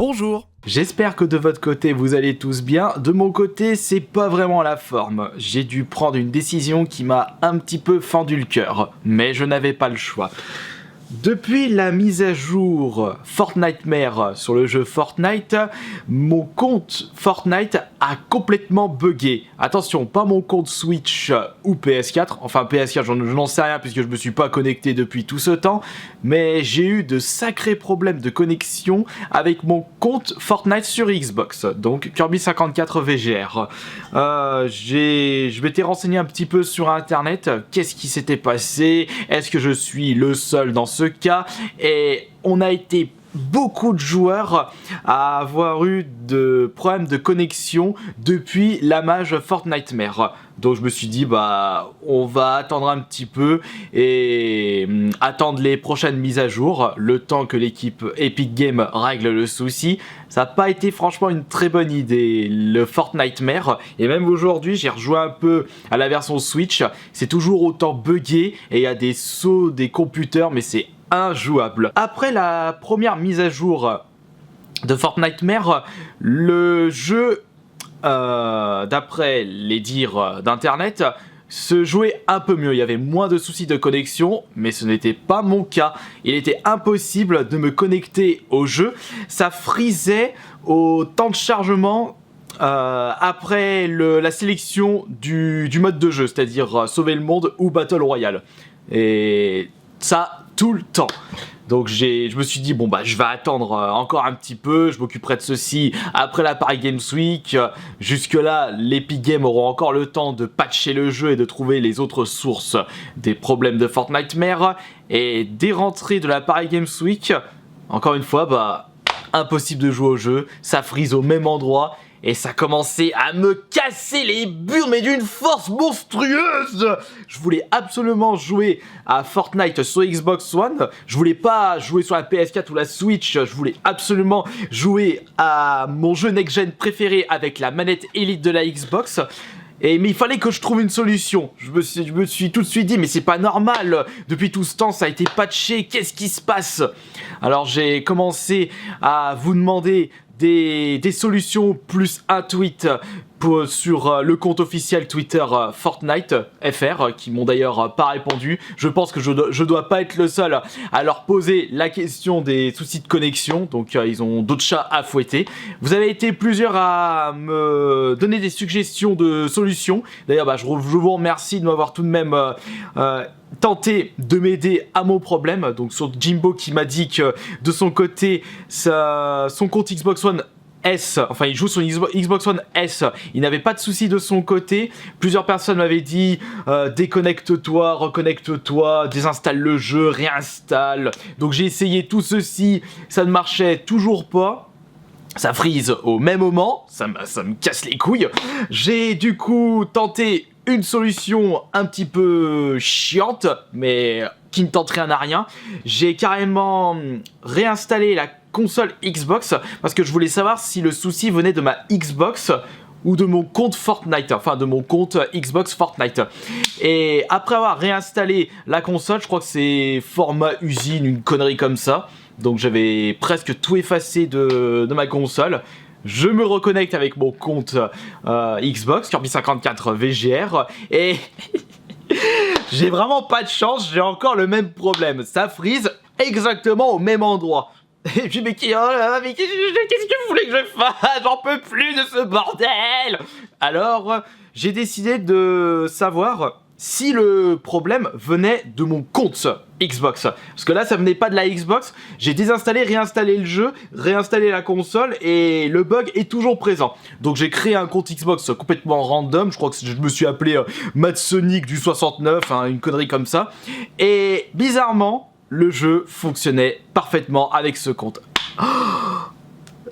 Bonjour. J'espère que de votre côté vous allez tous bien. De mon côté, c'est pas vraiment la forme. J'ai dû prendre une décision qui m'a un petit peu fendu le cœur, mais je n'avais pas le choix. Depuis la mise à jour Fortnitemaire sur le jeu Fortnite, mon compte Fortnite a complètement bugué. Attention, pas mon compte Switch ou PS4, enfin PS4 je n'en sais rien puisque je me suis pas connecté depuis tout ce temps, mais j'ai eu de sacrés problèmes de connexion avec mon compte Fortnite sur Xbox, donc Kirby54 VGR. Je m'étais renseigné un petit peu sur internet, qu'est-ce qui s'était passé, est-ce que je suis le seul dans ce cas, et on a été beaucoup de joueurs à avoir eu de problèmes de connexion depuis la mage Fortnitemaire. Donc je me suis dit bah on va attendre un petit peu et attendre les prochaines mises à jour, le temps que l'équipe Epic Games règle le souci. Ça n'a pas été franchement une très bonne idée le Fortnitemaire, et même aujourd'hui j'ai rejoué un peu à la version Switch, c'est toujours autant buggé et il y a des sauts des computers mais c'est injouable. Après la première mise à jour de Fortnitemaire, le jeu, d'après les dires d'internet, se jouait un peu mieux. Il y avait moins de soucis de connexion, mais ce n'était pas mon cas. Il était impossible de me connecter au jeu. Ça frisait au temps de chargement après la sélection du mode de jeu, c'est-à-dire sauver le monde ou Battle Royale. Et ça tout le temps. Donc je me suis dit bon bah je vais attendre encore un petit peu, je m'occuperai de ceci après la Paris Games Week. Jusque là l'Epic Games auront encore le temps de patcher le jeu et de trouver les autres sources des problèmes de Fortnitemaire. Et dès rentrée de la Paris Games Week, encore une fois bah impossible de jouer au jeu, ça frise au même endroit. Et ça commençait à me casser les burnes, mais d'une force monstrueuse. Je voulais absolument jouer à Fortnite sur Xbox One. Je voulais pas jouer sur la PS4 ou la Switch. Je voulais absolument jouer à mon jeu next-gen préféré avec la manette Elite de la Xbox. Mais il fallait que je trouve une solution. Je me suis tout de suite dit, mais c'est pas normal. Depuis tout ce temps, ça a été patché. Qu'est-ce qui se passe? Alors j'ai commencé à vous demander des solutions plus un tweet sur le compte officiel Twitter Fortnite FR qui m'ont d'ailleurs pas répondu. Je pense que je dois pas être le seul à leur poser la question des soucis de connexion, donc ils ont d'autres chats à fouetter. Vous avez été plusieurs à me donner des suggestions de solutions. D'ailleurs bah, je vous remercie de m'avoir tout de même tenté de m'aider à mon problème. Donc sur Jimbo qui m'a dit que de son côté son compte Xbox One S, enfin il joue sur Xbox One S, il n'avait pas de soucis de son côté. Plusieurs personnes m'avaient dit déconnecte-toi, reconnecte-toi, désinstalle le jeu, réinstalle. Donc j'ai essayé tout ceci, ça ne marchait toujours pas. Ça frise au même moment, ça me casse les couilles. J'ai du coup tenté une solution un petit peu chiante, mais qui ne tente rien à rien. J'ai carrément réinstallé la console Xbox parce que je voulais savoir si le souci venait de ma Xbox ou de mon compte Fortnite, enfin de mon compte Xbox Fortnite. Et après avoir réinstallé la console, je crois que c'est format usine, une connerie comme ça. Donc j'avais presque tout effacé de ma console. Je me reconnecte avec mon compte Xbox, Kirby54 VGR, et j'ai vraiment pas de chance, j'ai encore le même problème. Ça frise exactement au même endroit. Et puis mais qu'est-ce que vous voulez que je fasse? J'en peux plus de ce bordel. Alors j'ai décidé de savoir si le problème venait de mon compte Xbox. Parce que là, ça venait pas de la Xbox. J'ai désinstallé, réinstallé le jeu, réinstallé la console et le bug est toujours présent. Donc j'ai créé un compte Xbox complètement random. Je crois que je me suis appelé Matsonic du 69, hein, une connerie comme ça. Et bizarrement, le jeu fonctionnait parfaitement avec ce compte.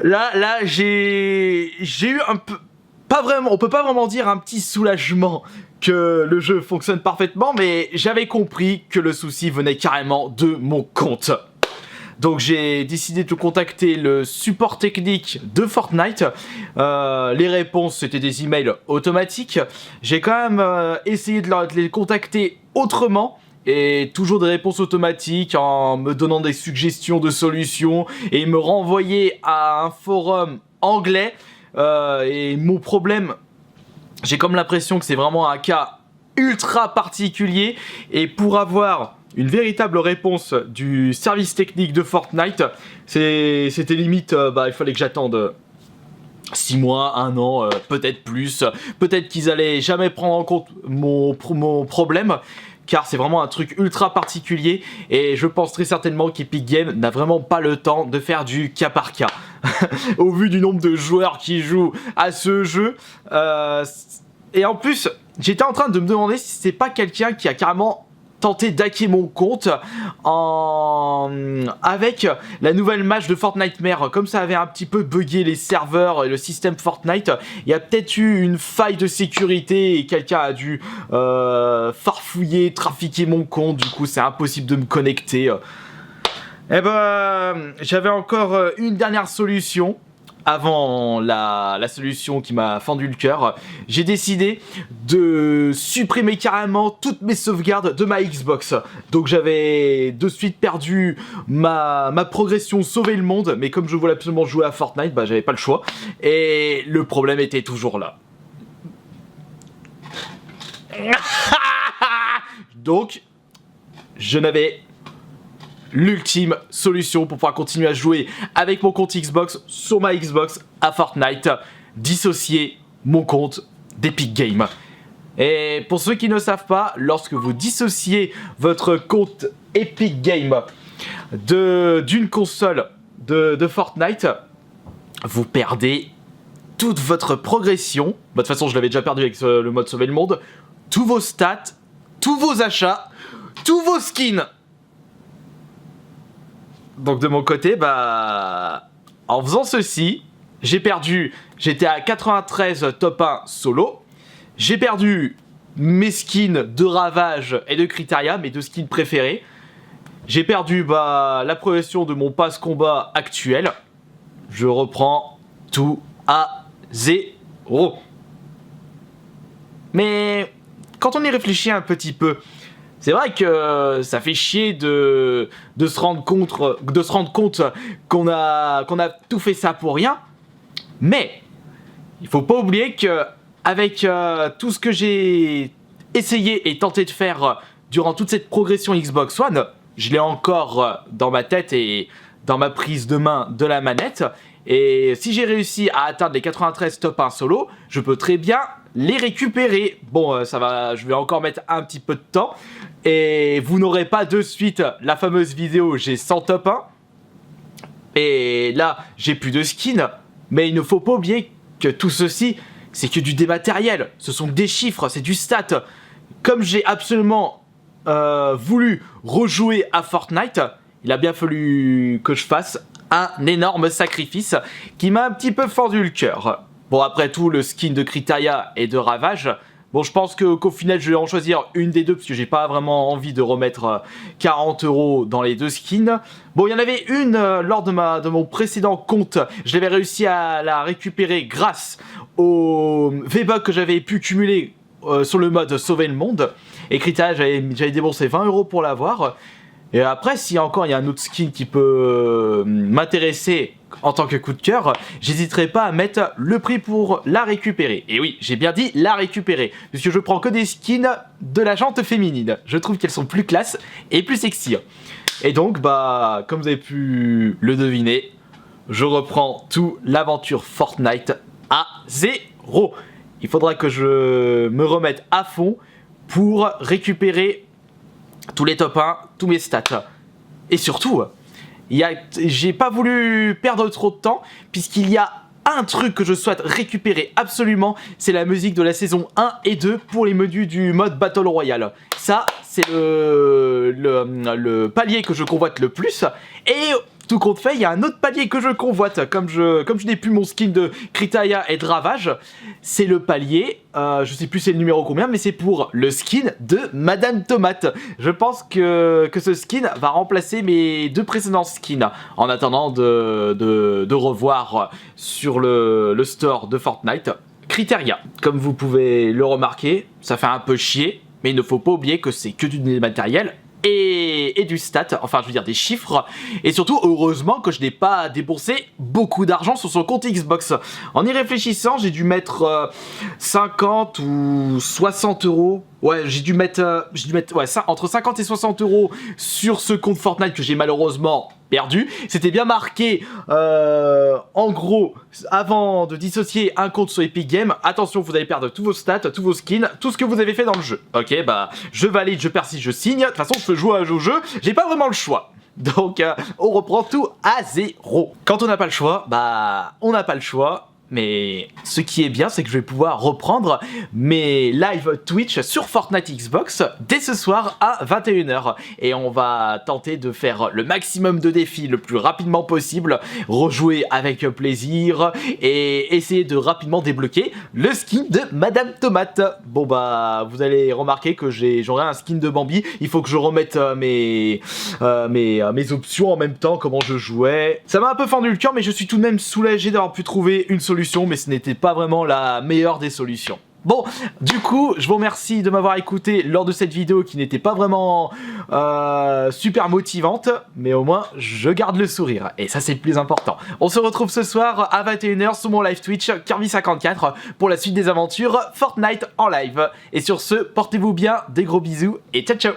Là, j'ai eu un peu... Pas vraiment, on peut pas vraiment dire un petit soulagement que le jeu fonctionne parfaitement, mais j'avais compris que le souci venait carrément de mon compte. Donc j'ai décidé de contacter le support technique de Fortnite. Les réponses c'était des emails automatiques. J'ai quand même essayé de les contacter autrement et toujours des réponses automatiques en me donnant des suggestions de solutions et me renvoyer à un forum anglais. Et mon problème, j'ai comme l'impression que c'est vraiment un cas ultra particulier, et pour avoir une véritable réponse du service technique de Fortnite, c'était limite, il fallait que j'attende 6 mois, 1 an, peut-être plus, peut-être qu'ils allaient jamais prendre en compte mon problème, car c'est vraiment un truc ultra particulier, et je pense très certainement qu'Epic Games n'a vraiment pas le temps de faire du cas par cas. Au vu du nombre de joueurs qui jouent à ce jeu, et en plus, j'étais en train de me demander si c'est pas quelqu'un qui a carrément tenté d'hacker mon compte avec la nouvelle match de Fortnitemaire. Comme ça avait un petit peu bugué les serveurs et le système Fortnite, il y a peut-être eu une faille de sécurité et quelqu'un a dû farfouiller, trafiquer mon compte. Du coup, c'est impossible de me connecter. Eh ben, j'avais encore une dernière solution. Avant la solution qui m'a fendu le cœur, j'ai décidé de supprimer carrément toutes mes sauvegardes de ma Xbox. Donc j'avais de suite perdu ma progression sauver le monde, mais comme je voulais absolument jouer à Fortnite, j'avais pas le choix. Et le problème était toujours là. Donc, je n'avais l'ultime solution pour pouvoir continuer à jouer avec mon compte Xbox sur ma Xbox à Fortnite: dissocier mon compte d'Epic Games. Et pour ceux qui ne savent pas, lorsque vous dissociez votre compte Epic Games d'une console de Fortnite, vous perdez toute votre progression. De toute façon, je l'avais déjà perdu avec le mode sauver le monde. Tous vos stats, tous vos achats, tous vos skins. Donc de mon côté, en faisant ceci, j'ai perdu, j'étais à 93 top 1 solo, j'ai perdu mes skins de Ravage et de Criteria, mes 2 skins préférés, j'ai perdu la progression de mon pass combat actuel, je reprends tout à 0. Mais quand on y réfléchit un petit peu, c'est vrai que ça fait chier de se rendre compte qu'on a tout fait ça pour rien. Mais il faut pas oublier que avec tout ce que j'ai essayé et tenté de faire durant toute cette progression Xbox One, je l'ai encore dans ma tête et dans ma prise de main de la manette. Et si j'ai réussi à atteindre les 93 top 1 solo, je peux très bien les récupérer. Bon, ça va, je vais encore mettre un petit peu de temps. Et vous n'aurez pas de suite la fameuse vidéo j'ai 100 top 1. Et là, j'ai plus de skins. Mais il ne faut pas oublier que tout ceci, c'est que du dématériel. Ce sont des chiffres, c'est du stat. Comme j'ai absolument voulu rejouer à Fortnite, il a bien fallu que je fasse un énorme sacrifice qui m'a un petit peu fendu le cœur. Bon, après tout, le skin de Criteria et de Ravage, bon, je pense qu'au final, je vais en choisir une des deux parce que j'ai pas vraiment envie de remettre 40 € dans les 2 skins. Bon, il y en avait une lors de mon précédent compte. Je l'avais réussi à la récupérer grâce au V-Bucks que j'avais pu cumuler sur le mode sauver le monde. Et Criteria, j'avais déboursé 20 € pour l'avoir. Et après, si encore il y a un autre skin qui peut m'intéresser en tant que coup de cœur, j'hésiterai pas à mettre le prix pour la récupérer. Et oui, j'ai bien dit la récupérer, puisque je prends que des skins de la jante féminine. Je trouve qu'elles sont plus classe et plus sexy. Et donc, comme vous avez pu le deviner, je reprends tout l'aventure Fortnite à 0. Il faudra que je me remette à fond pour récupérer tous les top 1, tous mes stats. Et surtout, j'ai pas voulu perdre trop de temps, puisqu'il y a un truc que je souhaite récupérer absolument, c'est la musique de la saison 1 et 2 pour les menus du mode Battle Royale. Ça, c'est le palier que je convoite le plus. Et tout compte fait, il y a un autre palier que je convoite, comme je n'ai plus mon skin de Criteria et de Ravage, c'est le palier, je sais plus c'est le numéro combien, mais c'est pour le skin de Madame Tomate. Je pense que ce skin va remplacer mes 2 précédents skins, en attendant de revoir sur le store de Fortnite Criteria. Comme vous pouvez le remarquer, ça fait un peu chier, mais il ne faut pas oublier que c'est que du matériel et du stat, enfin je veux dire des chiffres, et surtout heureusement que je n'ai pas déboursé beaucoup d'argent sur son compte Xbox. En y réfléchissant, j'ai dû mettre 50 ou 60 euros. Ouais, j'ai dû mettre ouais, ça, entre 50 et 60 euros sur ce compte Fortnite que j'ai malheureusement perdu. C'était bien marqué, en gros, avant de dissocier un compte sur Epic Games, attention, vous allez perdre tous vos stats, tous vos skins, tout ce que vous avez fait dans le jeu. Ok, bah, je valide, je persiste, je signe. De toute façon, je peux jouer au jeu, j'ai pas vraiment le choix. Donc, on reprend tout à zéro. Quand on n'a pas le choix, bah, on n'a pas le choix. Mais ce qui est bien, c'est que je vais pouvoir reprendre mes live Twitch sur Fortnite Xbox dès ce soir à 21 h. Et on va tenter de faire le maximum de défis le plus rapidement possible, rejouer avec plaisir et essayer de rapidement débloquer le skin de Madame Tomate. Bon bah, vous allez remarquer que j'aurai un skin de Bambi. Il faut que je remette mes options en même temps, comment je jouais. Ça m'a un peu fendu le cœur, mais je suis tout de même soulagé d'avoir pu trouver une solution, mais ce n'était pas vraiment la meilleure des solutions. Bon, du coup, je vous remercie de m'avoir écouté lors de cette vidéo qui n'était pas vraiment super motivante, mais au moins, je garde le sourire, et ça c'est le plus important. On se retrouve ce soir à 21 h sur mon live Twitch, Kirby54, pour la suite des aventures Fortnite en live. Et sur ce, portez-vous bien, des gros bisous, et ciao ciao.